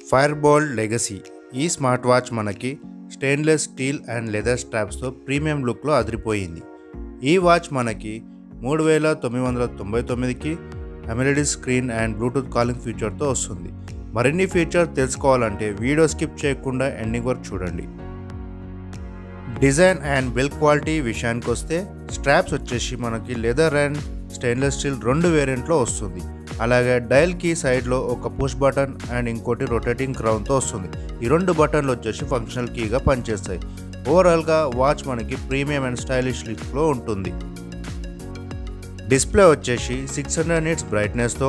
Firebollt LEGACY ఈ smart watch మనకి stainless steel and leather స్ట్రాప్స్తో ప్రీమియం లుక్లో అదిరిపోయింది. ఈ వాచ్ మనకి 3999కి AMOLED screen and Bluetooth calling ఫీచర్తో వస్తుంది. మరిన్ని ఫీచర్ తెలుసుకోవాలంటే వీడియో స్కిప్ చేయకుండా ఎండింగ్ వరకు చూడండి. డిజైన్ అండ్ బిల్డ్ క్వాలిటీ విషయానికి వస్తే స్ట్రాప్స్ వచ్చేసి మనకి లెదర్ అండ్ స్టెయిన్లెస్ స్టీల్ రెండు వేరియంట్లో వస్తుంది. అలాగే డయల్ కీ సైడ్లో ఒక పుష్ బటన్ అండ్ ఇంకోటి రొటేటింగ్ క్రౌన్తో వస్తుంది. ఈ రెండు బటన్లు వచ్చేసి ఫంక్షనల్ కీగా పనిచేస్తాయి. ఓవరాల్గా వాచ్ మనకి ప్రీమియం అండ్ స్టైలిష్ లుక్లో ఉంటుంది. డిస్ప్లే వచ్చేసి 600 నిట్స్ బ్రైట్నెస్తో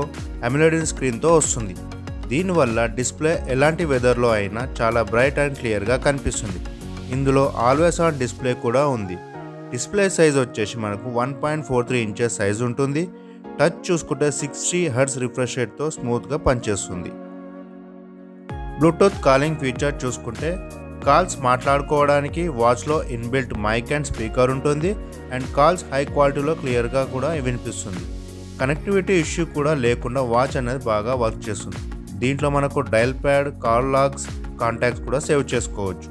అమోలెడ్ స్క్రీన్తో వస్తుంది. దీనివల్ల డిస్ప్లే ఎలాంటి వెదర్లో అయినా చాలా బ్రైట్ అండ్ క్లియర్గా కనిపిస్తుంది. ఇందులో ఆల్వేస్ ఆన్ డిస్ప్లే కూడా ఉంది. డిస్ప్లే సైజ్ వచ్చేసి మనకు 1.43 ఇంచెస్ సైజ్ ఉంటుంది. టచ్ చూసుకుంటే 60 హెర్ట్జ్ రిఫ్రెష్ రేట్తో స్మూత్గా పనిచేస్తుంది. బ్లూటూత్ కాలింగ్ ఫీచర్ చూసుకుంటే కాల్స్ మాట్లాడుకోవడానికి వాచ్లో ఇన్బిల్ట్ మైక్ అండ్ స్పీకర్ ఉంటుంది అండ్ కాల్స్ హై క్వాలిటీలో క్లియర్గా కూడా వినిపిస్తుంది. కనెక్టివిటీ ఇష్యూ కూడా లేకుండా వాచ్ అనేది బాగా వర్క్ చేస్తుంది. దీంట్లో మనకు dial pad, call logs, contacts కూడా సేవ్ చేసుకోవచ్చు.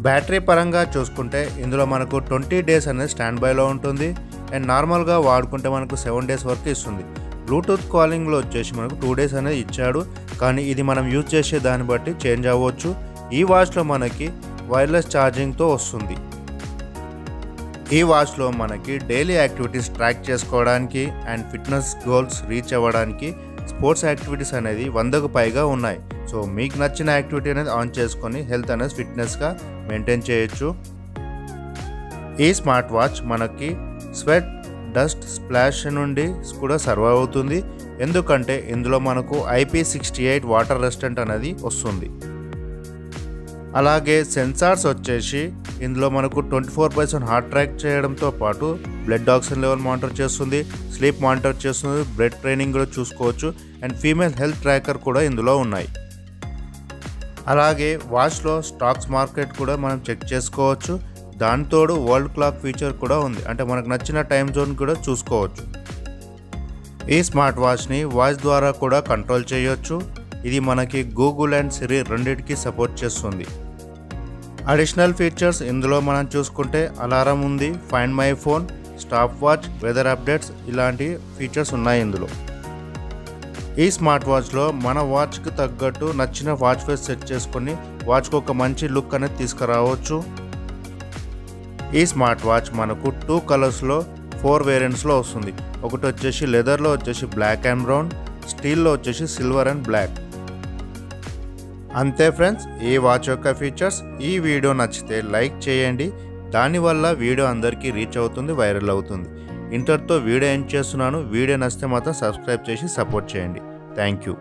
బ్యాటరీ పరంగా చూసుకుంటే ఇందులో మనకు 20 డేస్ అనేది స్టాండ్ బైలో ఉంటుంది అండ్ నార్మల్గా వాడుకుంటే మనకు 7 డేస్ వరకు ఇస్తుంది. బ్లూటూత్ కాలింగ్లో వచ్చేసి మనకు 2 డేస్ అనేది ఇచ్చాడు, కానీ ఇది మనం యూజ్ చేసే దాన్ని బట్టి చేంజ్ అవ్వచ్చు. ఈ వాచ్లో మనకి వైర్లెస్ ఛార్జింగ్తో వస్తుంది. ఈ వాచ్లో మనకి డైలీ యాక్టివిటీస్ ట్రాక్ చేసుకోవడానికి అండ్ ఫిట్నెస్ గోల్స్ రీచ్ అవ్వడానికి స్పోర్ట్స్ యాక్టివిటీస్ అనేది 100కు పైగా ఉన్నాయి. సో మీకు నచ్చిన యాక్టివిటీ అనేది ఆన్ చేసుకొని హెల్త్ అనేది ఫిట్నెస్గా మెయింటైన్ చేయొచ్చు. ఈ స్మార్ట్ వాచ్ మనకి స్వెట్, డస్ట్, స్ప్లాష్ నుండి కూడా సర్వైవ్ అవుతుంది. ఎందుకంటే ఇందులో మనకు IP68 వాటర్ రెసిస్టెంట్ అనేది వస్తుంది. అలాగే సెన్సార్స్ వచ్చేసి ఇందులో మనకు 24/7 హార్ట్ ట్రాక్ చేయడంతో పాటు బ్లడ్ ఆక్సిజన్ లెవెల్ మానిటర్ చేస్తుంది, స్లీప్ మానిటర్ చేస్తుంది, బ్లడ్ ట్రైనింగ్ కూడా చూసుకోవచ్చు అండ్ ఫీమేల్ హెల్త్ ట్రాకర్ కూడా ఇందులో ఉన్నాయి. అలాగే వాచ్లో స్టాక్స్ మార్కెట్ కూడా మనం చెక్ చేసుకోవచ్చు. దానితోడు వరల్డ్ క్లాక్ ఫీచర్ కూడా ఉంది, అంటే మనకు నచ్చిన టైం జోన్ కూడా చూసుకోవచ్చు. ఈ స్మార్ట్ వాచ్ని వాచ్ ద్వారా కూడా కంట్రోల్ చేయొచ్చు. ఇది మనకి గూగుల్ అండ్ సిరి రెండింటికి సపోర్ట్ చేస్తుంది. అడిషనల్ ఫీచర్స్ ఇందులో మనం చూసుకుంటే అలారం ఉంది, find my phone, stopwatch, weather updates ఇలాంటి ఫీచర్స్ ఉన్నాయి ఇందులో. ఈ స్మార్ట్ వాచ్లో మన వాచ్కి తగ్గట్టు నచ్చిన వాచ్ ఫేస్ సెట్ చేసుకొని వాచ్కి ఒక మంచి లుక్ అనేది తీసుకురావచ్చు. ఈ స్మార్ట్ వాచ్ మనకు 2 కలర్స్లో 4 వేరియంట్స్లో వస్తుంది. ఒకటి వచ్చేసి లెదర్లో వచ్చేసి బ్లాక్ అండ్ బ్రౌన్, స్టీల్లో వచ్చేసి సిల్వర్ అండ్ బ్లాక్. అంతే ఫ్రెండ్స్, ఈ వాచ్ యొక్క ఫీచర్స్. ఈ వీడియో నచ్చితే లైక్ చేయండి. దానివల్ల వీడియో అందరికీ రీచ్ అవుతుంది, వైరల్ అవుతుంది. ఇంతటితో వీడియో ఎండ్ చేస్తున్నాను. వీడియో నచ్చితే మాత్రం సబ్స్క్రైబ్ చేసి సపోర్ట్ చేయండి. Thank you.